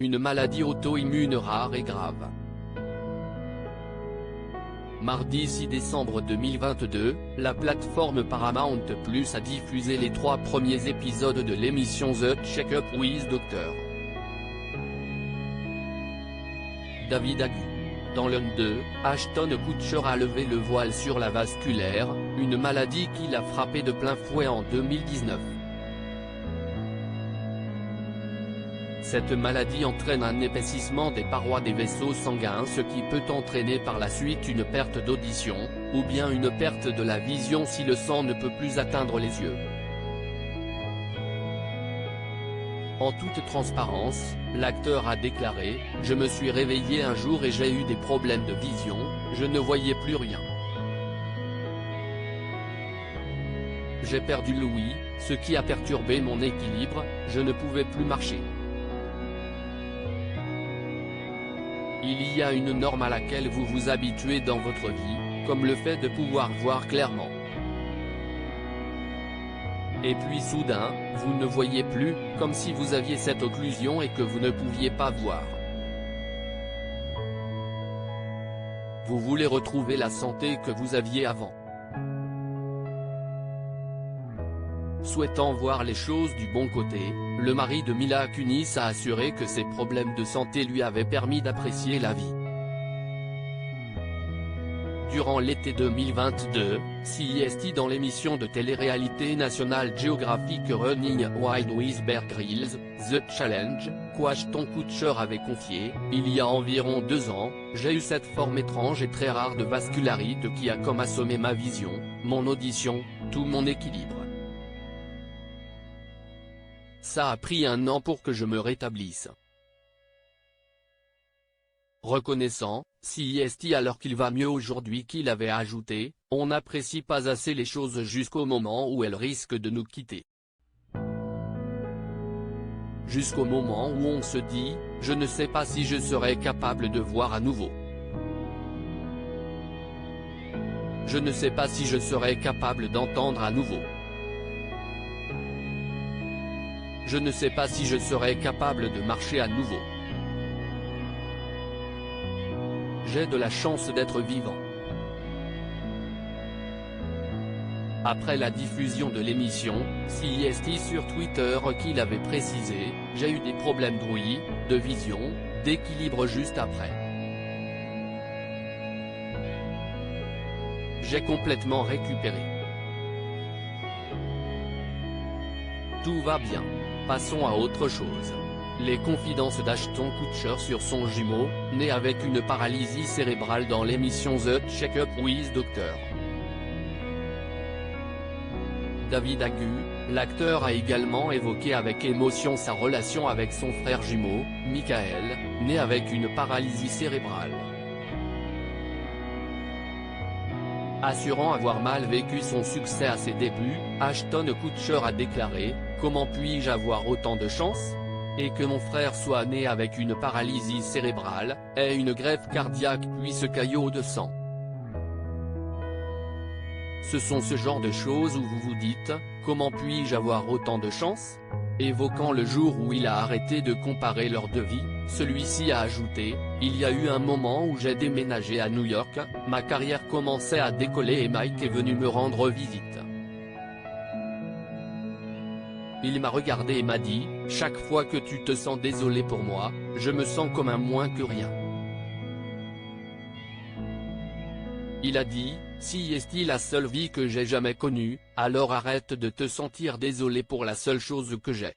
une maladie auto-immune rare et grave. Mardi 6 décembre 2022, la plateforme Paramount Plus a diffusé les 3 premiers épisodes de l'émission The Check-up with Dr. David Agu. Dans l'un d'eux, Ashton Kutcher a levé le voile sur la vasculaire, une maladie qui l'a frappé de plein fouet en 2019. Cette maladie entraîne un épaississement des parois des vaisseaux sanguins, ce qui peut entraîner par la suite une perte d'audition, ou bien une perte de la vision si le sang ne peut plus atteindre les yeux. En toute transparence, l'acteur a déclaré « Je me suis réveillé un jour et j'ai eu des problèmes de vision, je ne voyais plus rien. J'ai perdu l'ouïe, ce qui a perturbé mon équilibre, je ne pouvais plus marcher. Il y a une norme à laquelle vous vous habituez dans votre vie, comme le fait de pouvoir voir clairement. Et puis soudain, vous ne voyez plus, comme si vous aviez cette occlusion et que vous ne pouviez pas voir. Vous voulez retrouver la santé que vous aviez avant. Souhaitant voir les choses du bon côté, le mari de Mila Kunis a assuré que ses problèmes de santé lui avaient permis d'apprécier la vie. Durant l'été 2022, CIST dans l'émission de télé-réalité National Geographic Running Wild with Bear Grylls, The Challenge, qu'Ashton Kutcher avait confié « Il y a environ 2 ans, j'ai eu cette forme étrange et très rare de vascularite qui a comme assommé ma vision, mon audition, tout mon équilibre. Ça a pris 1 an pour que je me rétablisse. » Reconnaissant, CIST alors qu'il va mieux aujourd'hui qu'il avait ajouté, « On n'apprécie pas assez les choses jusqu'au moment où elles risquent de nous quitter. Jusqu'au moment où on se dit, je ne sais pas si je serai capable de voir à nouveau. Je ne sais pas si je serai capable d'entendre à nouveau. Je ne sais pas si je serai capable de marcher à nouveau. J'ai de la chance d'être vivant. » Après la diffusion de l'émission, CIST sur Twitter qu'il avait précisé « J'ai eu des problèmes d'ouïe, de vision, d'équilibre juste après. J'ai complètement récupéré. Tout va bien. Passons à autre chose. » Les confidences d'Ashton Kutcher sur son jumeau, né avec une paralysie cérébrale dans l'émission The Check-up with Dr. David Agu, l'acteur a également évoqué avec émotion sa relation avec son frère jumeau, Michael, né avec une paralysie cérébrale. Assurant avoir mal vécu son succès à ses débuts, Ashton Kutcher a déclaré « Comment puis-je avoir autant de chance ? Et que mon frère soit né avec une paralysie cérébrale, ait une greffe cardiaque puis ce caillot de sang. Ce sont ce genre de choses où vous vous dites, comment puis-je avoir autant de chance ? » Évoquant le jour où il a arrêté de comparer leurs 2 vies, celui-ci a ajouté, « Il y a eu un moment où j'ai déménagé à New York, ma carrière commençait à décoller et Mike est venu me rendre visite. Il m'a regardé et m'a dit, chaque fois que tu te sens désolé pour moi, je me sens comme un moins que rien. » Il a dit, si est-il la seule vie que j'ai jamais connue, alors arrête de te sentir désolé pour la seule chose que j'ai.